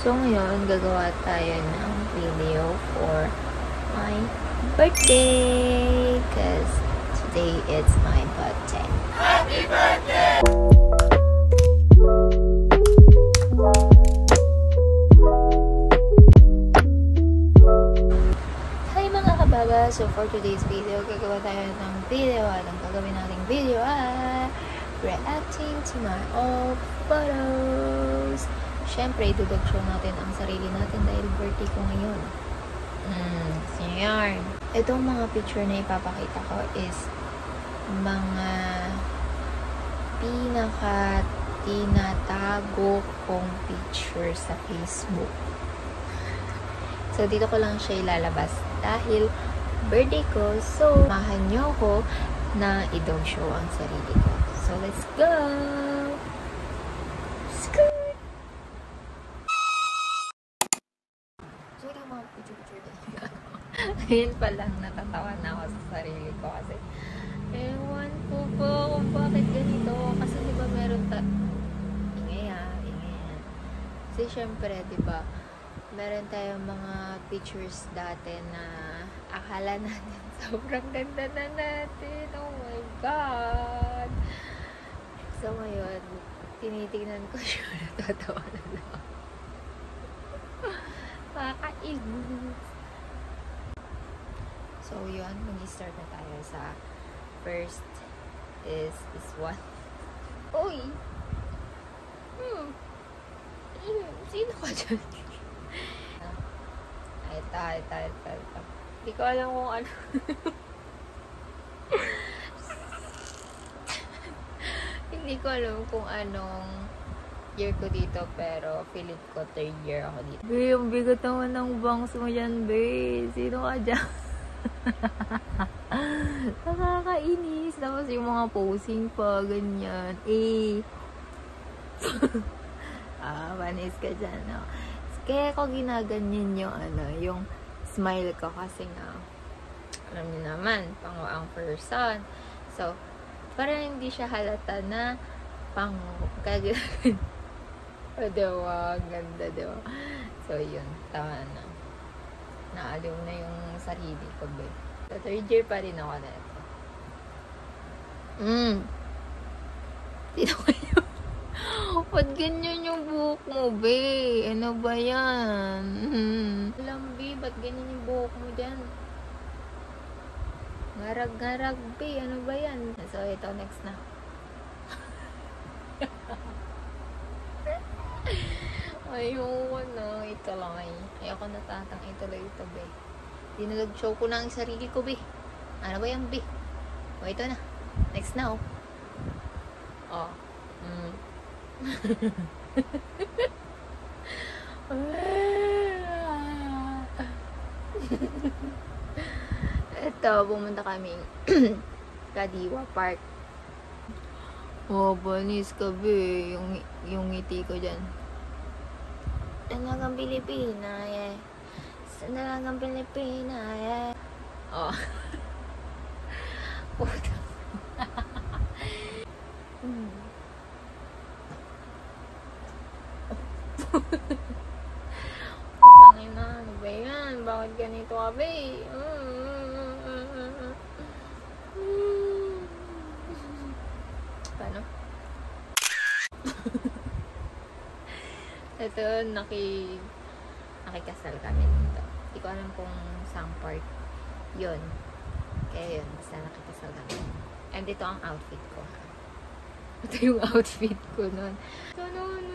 So, ngayon, gagawa tayo ng video for my birthday. Because today it's my birthday. Happy birthday! Hi mga kabaga! So, for today's video, gagawa tayo ng video. At ang gagawin nating video ay reacting to my old photos. Siyempre, idudog show natin ang sarili natin dahil birthday ko ngayon. So yan. Itong mga picture na ipapakita ko is mga tinatago kong picture sa Facebook. So, dito ko lang siya ilalabas dahil birthday ko. So, mahan nyo ko na idog show ang sarili ko. So, let's go! Ngayon pa lang natatawa na ako sa sarili ko kasi ewan ko po kung bakit ganito. Kasi diba meron ingay. Kasi syempre diba meron tayong mga pictures dati na akala natin sobrang ganda na natin. Oh my God! So ngayon, tinitingnan ko siya, natatawa na lang. Makakainis. So, yun. Mag-start na tayo sa first is this one. Uy! Sino ka dyan? Ito. Hindi ko alam kung ano. Hindi ko alam kung anong year ko dito, pero feeling ko 3rd year ako dito. Be, ang bigat naman ng bangs mo dyan, be. Sino ka dyan? Nakakainis. Tapos yung mga posing pa, ganyan. Panis ka dyan, no? Kaya ko ginaganyan yung, yung smile ko kasi nga, alam niyo naman, panguang person. So, parang hindi siya halata na kaya o, diba? Ganda, diba? So, yun. Tama na. Naaliw na yung sarili ko, be. Sa 3rd year pa rin ako na ito. Sino kayo? Ba't ganyan yung buhok mo, be? Ano ba yan? Alam, be, ba't ganyan yung buhok mo dyan? Ngarag-ngarag, be. Ano ba yan? So, ito, next na. Ayoko na. Ito lang ay. Ayoko na tatang ituloy ito, be. Dinag-show ko na ang sarili ko, be. Ano ba yan, be? O, ito na. Next na, oh. Oh. Ito, pumunta kami Kadiwa Park. Oh, banis ka, be. Yung ngiti ko dyan. Dalagang Pilipina, yeah. Dalagang Pilipina, yeah. Oh. Puta. Putangin na, ano ba yan? Bakit ganito ka, be? Paano? Ito, nakikasal kami dito. Hindi ko alam kung saan part yun. Kaya yun, basta nakikasal kami. And ito ang outfit ko. Ito yung outfit ko nun. Ito nun,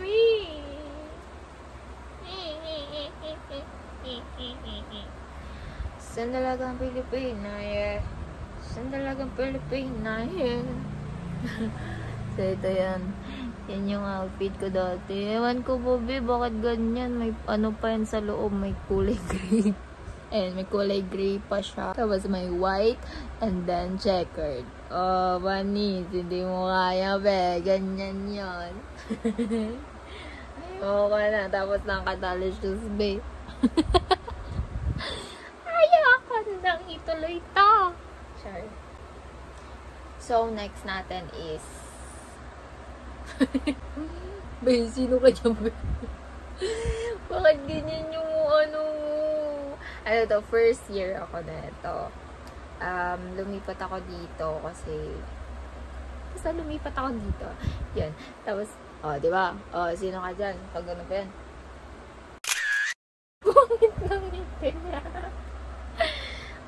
Saan dalagang Pilipina, yeah. Saan dalagang Pilipina, yeah. So, ito yan. Yan yung outfit ko dati. Ewan ko, Bobby, bakit ganyan? May ano pa yan sa loob. May kulay gray. And may kulay gray pa siya. Tapos may white and then checkered. Oh, banis. Hindi mo kaya, be. Ganyan yun. Ayaw ka na. Tapos nakatali shoes, be. Ayaw ka nang ituloy to. Sorry. So, next natin is Be, sino ka dyan, be? Bakit Ba't ganyan yung ano? Ano to, first year ako na ito. Lumipat ako dito kasi basta lumipat ako dito. Yan. Tapos, di ba? Sino ka dyan? Pag ano pa yan? Bungit lang yun.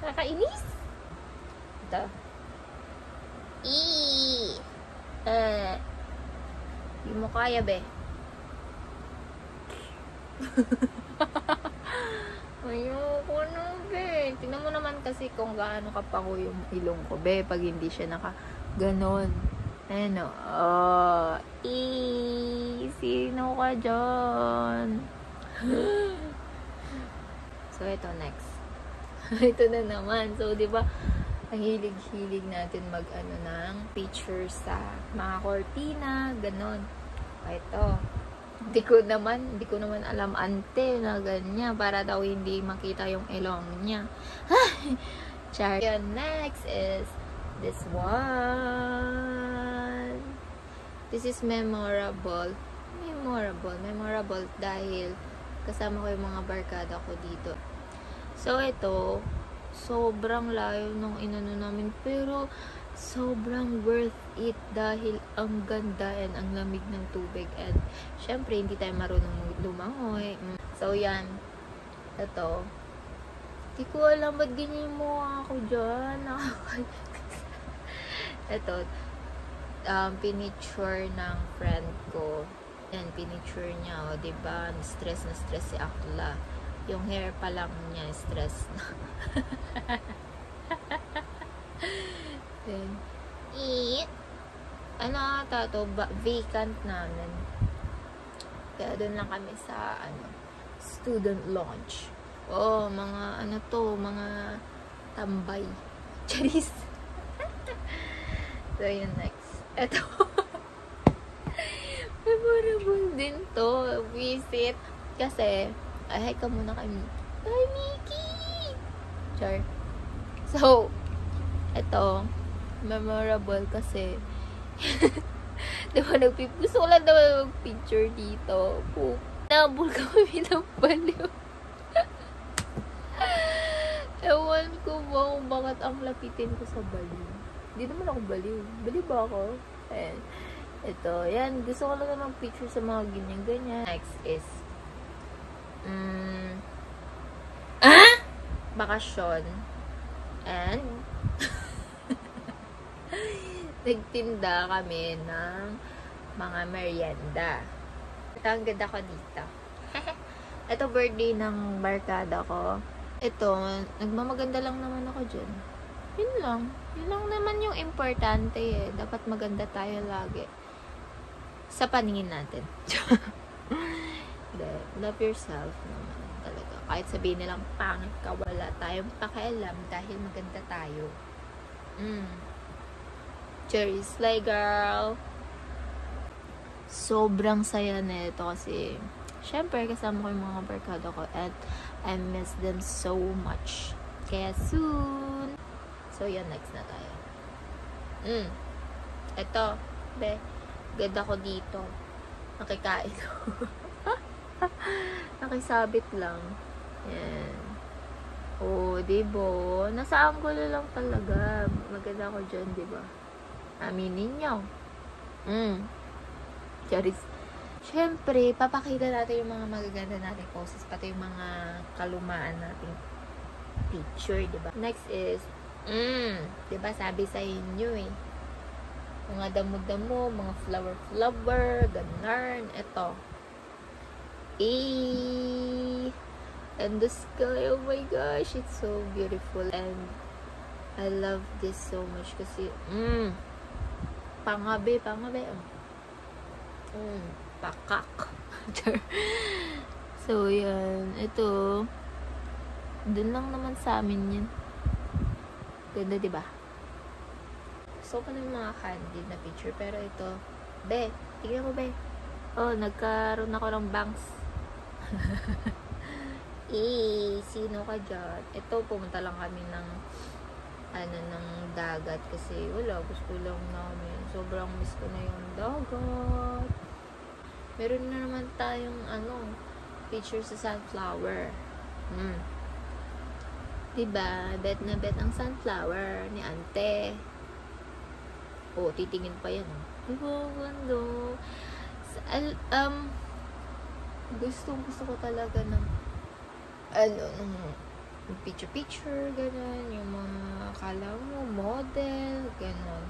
Nakakainis. Ito. Di mo kaya, be. Ayoko na, be. Tingnan mo naman kasi kung gaano kapango yung ilong ko, be. Pag hindi siya ganon. Ano? Sino ka dyan? So, ito next. Ito na naman. So, di ba, ang hilig-hilig natin mag-ano ng picture sa mga cortina, ganon. Ito. Hindi ko naman alam ante na ganyan para daw hindi makita yung ilong niya. Char. Yun, next is this one. This is memorable. Memorable dahil kasama ko yung mga barkada ko dito. So, ito, sobrang layo nung inano namin, pero sobrang worth it dahil ang ganda and ang lamig ng tubig and syempre hindi tayo marunong lumangoy. So, yan. Ito. Hindi ko alam ba't ganyan mo ako dyan. Ito. Pinicture ng friend ko. Yan, pinicture niya. O, diba? Na stress si Akla. Yung hair pa lang niya, stress na. Then, ano ata to? Vacant namin. Kaya doon lang kami sa, student lounge. Mga, mga tambay. Charis. So, yun next. Eto. Memorable din to. Visit. Kasi, hi ka muna kami. Hi, Mickey! Char. So, eto, memorable kasi, diba, gusto ko lang naman mag-picture dito. Nabul kami ng baliw. Ewan ko ba kung bakit ang lapitin ko sa baliw. Hindi naman ako baliw. Baliw ba ako? Ayan. Ito, yan. Gusto ko lang naman mag-picture sa mga ganyan-ganyan. Next is, bakasyon and nagtinda kami ng mga merienda. Ito, ang ganda ko dito. Ito, birthday ng barkada ko. Ito, nagmamaganda lang naman ako dyan. Yun lang. Yun lang naman yung importante eh. Dapat maganda tayo lagi. Sa paningin natin. Love yourself naman talaga. Kahit sabihin nilang pangit ka, wala tayong pakialam dahil maganda tayo. Cherry slay girl. Sobrang saya na ito kasi syempre kasama ko yung mga barkada ko and I miss them so much. Kaya soon. So yan, next na tayo. Ito, be, ganda ko dito. Nakikain ko. Nakisabit lang. Yan. Diba? Nasa angulo lang talaga. Maganda ko dyan, diba? Aminin nyo. Charis. Siyempre, papakita natin yung mga magaganda nating poses, pati yung mga kalumaan nating picture, diba? Next is, diba sabi sa inyo eh, mga damo-damo, mga flower, ganarn, eto. And the sky, oh my gosh, it's so beautiful and I love this so much kasi pangabe pakak. So yan, ito dun lang naman sa amin yan. Ganda, diba? So pa yung mga candid na picture, pero ito, be, tignan mo, be. Nagkaroon ako ng bangs. Sino ka dyan? Ito, pumunta lang kami ng ng dagat kasi wala, gusto lang namin. Sobrang miss ko na yung dagat. Meron na naman tayong picture sa sunflower. Diba? Bet na bet ang sunflower ni ante. Oh, titingin pa yan. Diba? Ganda. Gusto ko talaga ng picture, ganun. Yung mga akala mo, model, ganun.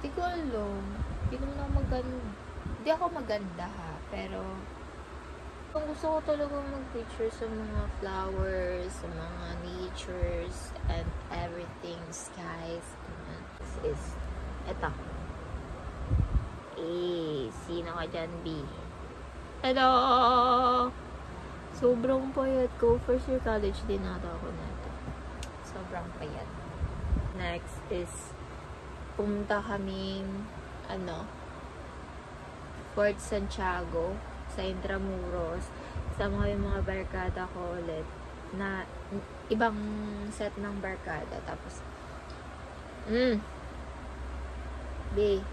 Di ko alam. Hindi naman ako maganda. Hindi ako maganda ha. Pero, gusto ko talaga mag-picture sa mga flowers, sa mga natures, and everything, skies. Ganun. This is, eto. Sino ka dyan, B? Hello! Sobrang payat ko. First year college din nata ako natin. Sobrang payat. Next is, pumunta kaming, Fort Santiago, sa Intramuros. Sama yung mga barkada ko ulit. Na, ibang set ng barkada. Tapos, B.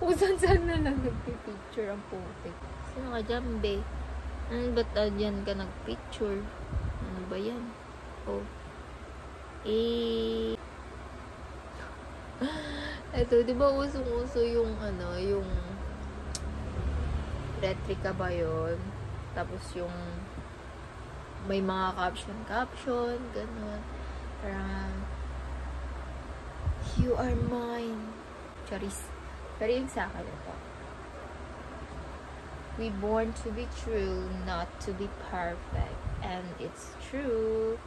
Usan-san na lang nagpipicture ang putik. Sino ka dyan, B? Ba't dyan ka nagpicture? Ano ba yan? Oh. Ito, di ba usong-uso yung yung retrika ba yun? Tapos yung may mga caption, ganun. Parang, you are mine. Charis. Pero yung sa akin ito. We born to be true, not to be perfect. And it's true.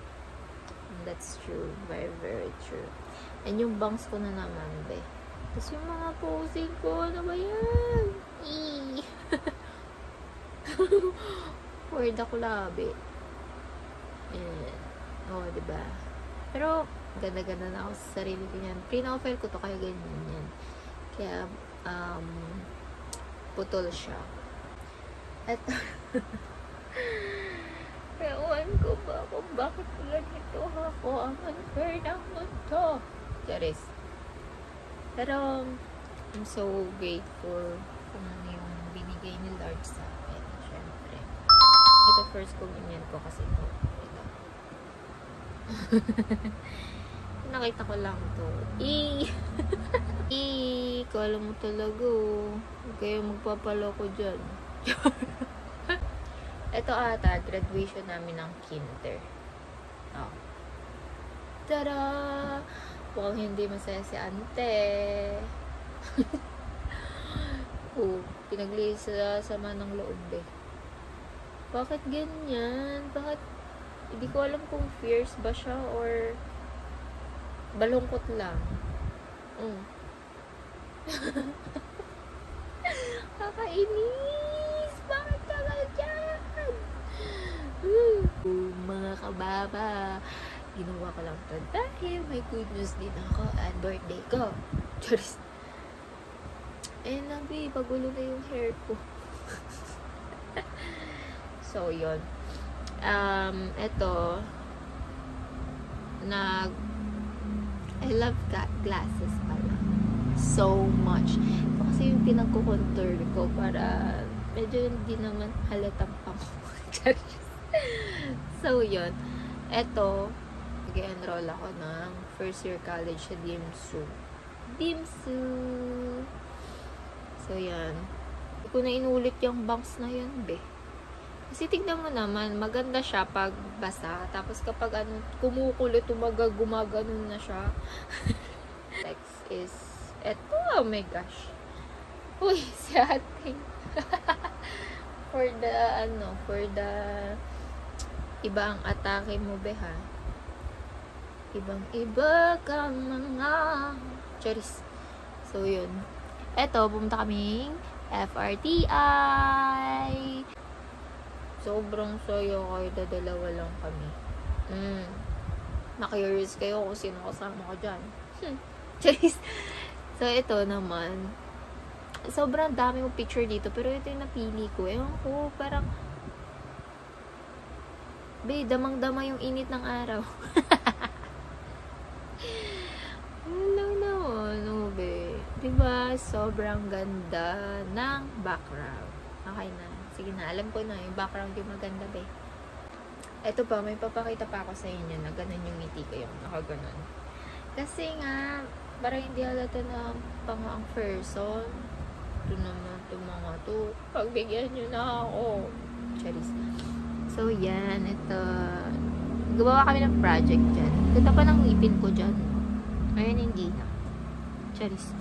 And that's true. Very, very true. And yung bangs ko na naman, be. Tapos yung mga posing ko, ano ba yan? Word ako labi. Oh, diba? Pero, ganda-ganda na ako sa sarili ko yan. Pre-novel ko to, kaya ganyan yan. Kaya, putol siya. At, ewan ko ba kung bakit ganito ako ang unfair ng mundo. Charis. Pero, I'm so grateful kung ano yung binigay ni Lord sa akin. Siyempre. Ito first communion ko kasi ito. Nakita ko lang to. Kala mo talaga, huwag kayong magpapaloko dyan. Ito ata, graduation namin ng kinder. Oh. Tada! Mukhang hindi masaya si ante. Pinaglilis sa sama ng loob eh. Bakit ganyan? Bakit? Hindi ko alam kung fierce ba siya or balungkot lang. Kakainis! Bakit ka ganyan? Mga kababa, ginawa ko lang ito dahil may good news din ako at birthday ko. Charis. Nabi, pagulo na yung hair ko. So, yun. Ito, I love glasses pala. So much. Ito kasi yung pinagkukontour ko para medyo hindi naman halatang pang. So, yun. Ito, nag-enroll ako ng first year college sa DIMSU. So, yan. Hindi ko na inulit yung bangs na yan, be. Kasi tignan mo naman, maganda siya pag basa. Tapos kapag kumukulit, gumaganon na siya. Next is, eto, oh my gosh. Uy, si ating. for the, iba ang atake mo, be, ha? Ibang-iba ka mga. Charis. So, yun. Eto, pumunta kaming FRTI. Sobrang saya kayo, dalawa lang kami. Na-curious kayo kung sino kasama ko dyan. So, ito naman. Sobrang dami yung picture dito, pero ito yung napili ko. Ewan ko, parang damang-dama yung init ng araw. No, be. Diba? Sobrang ganda ng background. Okay na. Sige na, alam ko na, yung background yung maganda, be. Ito pa, may papakita pa ako sa inyo na ganun yung ngiti ko, yung nakaganon. Kasi nga, parang hindi halata na pang person. Ito naman, ito mga to. Pagbigyan nyo na ako. Charis. So, yan, ito. Gawa kami ng project dyan. Ganda pa ng ngipin ko dyan. Ayun, hindi na. Charis.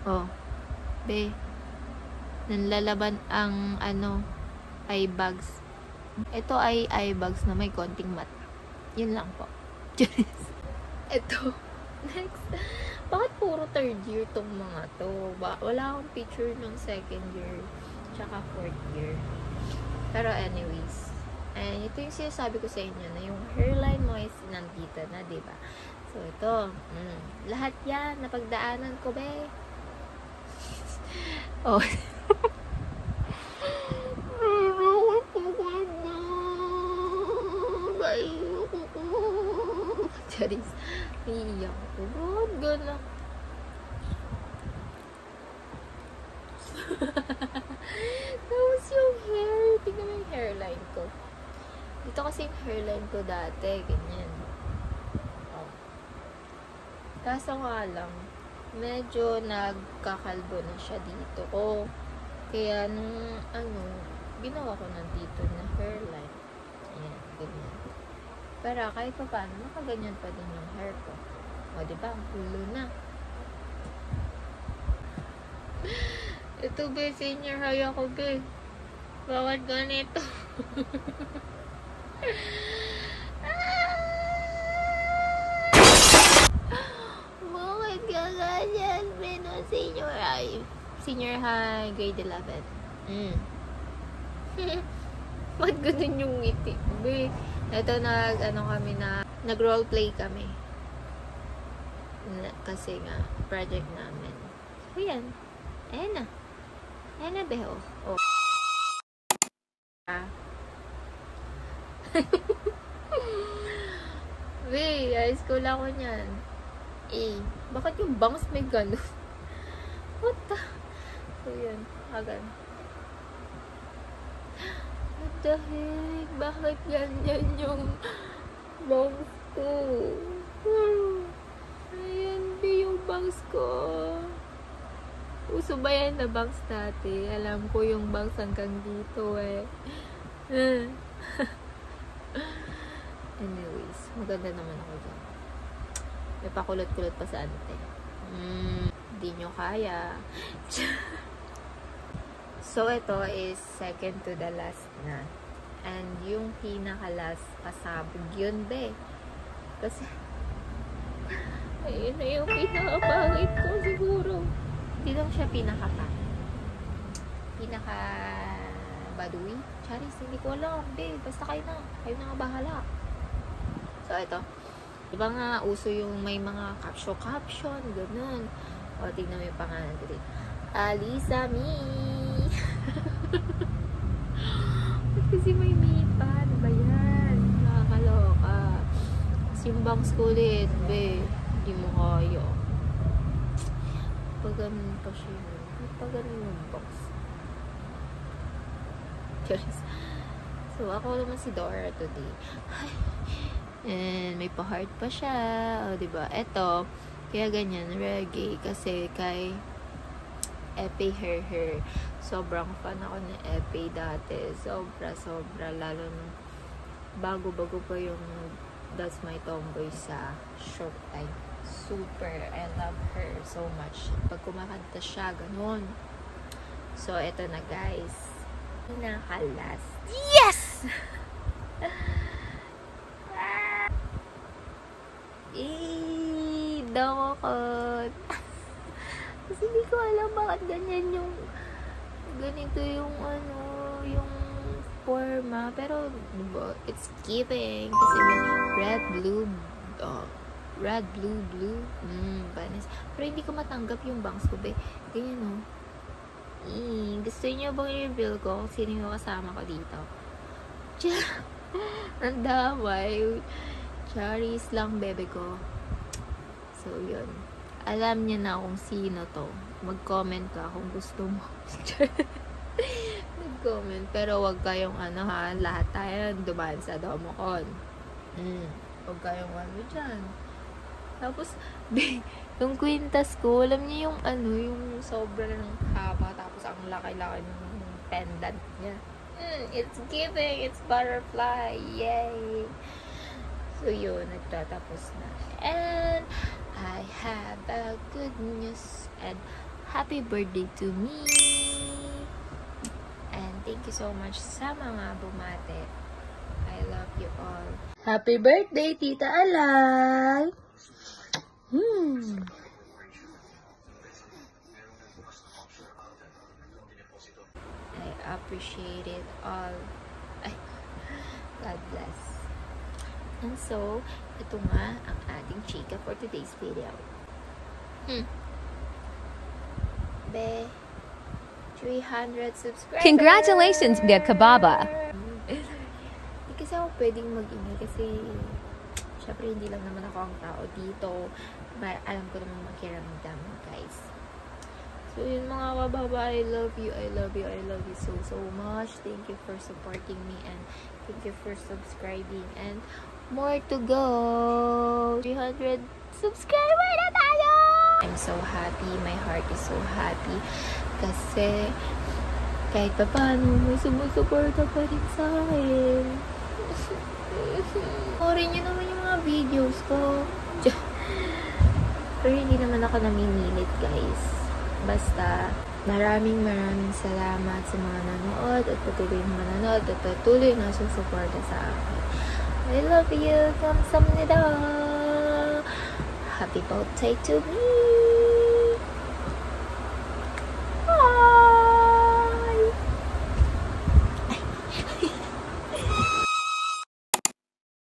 Oh. Be. Nanlalaban ang, eye bags. Ito ay eye bags na may konting mata. Yun lang po. Charis. Ito. Next. Bakit puro third year tong mga to? Wala akong picture ng second year. Tsaka fourth year. Pero anyways. And ito yung sinasabi ko sa inyo na yung hairline mo is nandito na, diba? So, ito. Lahat yan. Napagdaanan ko, be. Oh. Charis. Iiyak ko. Bakit gano'n? Tapos yung hair. Tingnan mo yung hairline ko. Dito kasi yung hairline ko dati. Ganyan. Oh. Kaso nga lang, medyo nagkakalbo na siya dito ko. Kaya nung ginawa ko nandito na hairline. Ayan, ganyan. Pero kahit pa paano, nakaganyan pa din yung hair ko. O, diba? Ang pulo na. Ito, be. Senior high ako, be. Bakit ganito? Bakit ka ganyan, be? No, senior high. Senior high, grade 11. Bakit ganun yung ngiti, be? Ito, nag-roleplay kami. Kasi nga, project namin. So, yan. Ayan na. Ayan na, beho. Oh. Be, high school ako niyan. Bakit yung bangs may gano'n? What the? So, yan. Hagan. What the heck? Bakit ganyan yung bangs ko? Ayan, be, yung bangs ko. Uso ba yan na bangs dati? Alam ko yung bangs hanggang dito eh. Anyways, maganda naman ako dyan. May pakulot-kulot pa sa ante. Di nyo kaya. So, ito is second to the last na. And yung pinaka-last, pasabog yun, be. Kasi, ayun na yung pinaka-pangit ko siguro. Hindi lang siya pinaka-baduy. Charis, hindi ko alam, be. Basta kayo na. Kayo na nga bahala. So, ito. Diba nga, uso yung may mga caption, ganun. O, tignan mo yung pangalan ko dito. Alisa Me. Kasi may mipa. Ano ba yan? Nakakaloka. Kasi yung bangs ko ulit, be. Hindi mo kaya. Pag ganun pa siya. Pag ganun yung bangs. Charis. So, ako naman si Dora today. And may pa-heart pa siya. O, diba? Eto, kaya ganyan, reggae. Kasi kay Epe Her. Sobrang fan ako ni Epe dati. Sobra. Lalo nung bago-bago pa yung That's My Tomboy sa Showtime. Super. I love her so much. Pag kumakanta siya, ganun. So, eto na, guys. Pinaka-last. Yes! Dakot. Kasi hindi ko alam bakit ganyan yung ganito yung yung forma. Pero, diba, it's giving. Kasi may red, blue, blue. Banis. Pero hindi ko matanggap yung bangs ko, be. Ganyan, gusto niyo bang i-reveal ko kung sino yung kasama ko dito? Ang damay. Charis lang, bebe ko. So, yun. Alam niya na kung sino to. Mag-comment ka kung gusto mo. comment. Pero wag kayong lahat tayo dumaan sa Domocon. Wag kayong dyan. Tapos, yung kwintas ko, alam niyo yung yung sobra ng haba, tapos ang laki-laki ng pendant niya. It's giving, it's butterfly, yay! So yun, nagtatapos na. And I have a good news and happy birthday to me! And thank you so much sa mga bumate. I love you all. Happy birthday, Tita Alay! I appreciate it all. Ay, God bless. And so, ito nga ang ating chika for today's video. Be, 300 subscribers! Congratulations, Bia Kababa! Hindi kasi ako pwedeng mag-ingay kasi syempre hindi lang naman ako ang tao dito. Alam ko naman makiramdam, guys. So yun mga kababa, I love you, I love you, I love you so much. Thank you for supporting me and thank you for subscribing and more to go. 300 subscriber na tayo! I'm so happy, my heart is so happy kasi kahit pa paano may sumusuporta pa rin sa akin. Orin nyo naman yung mga videos ko. Pero hindi naman ako namimilit, guys. Basta, maraming salamat sa mga nanood at patuloy na manonood at patuloy na susuporta sa akin. I love you. Kamsahamnida. Happy birthday to me.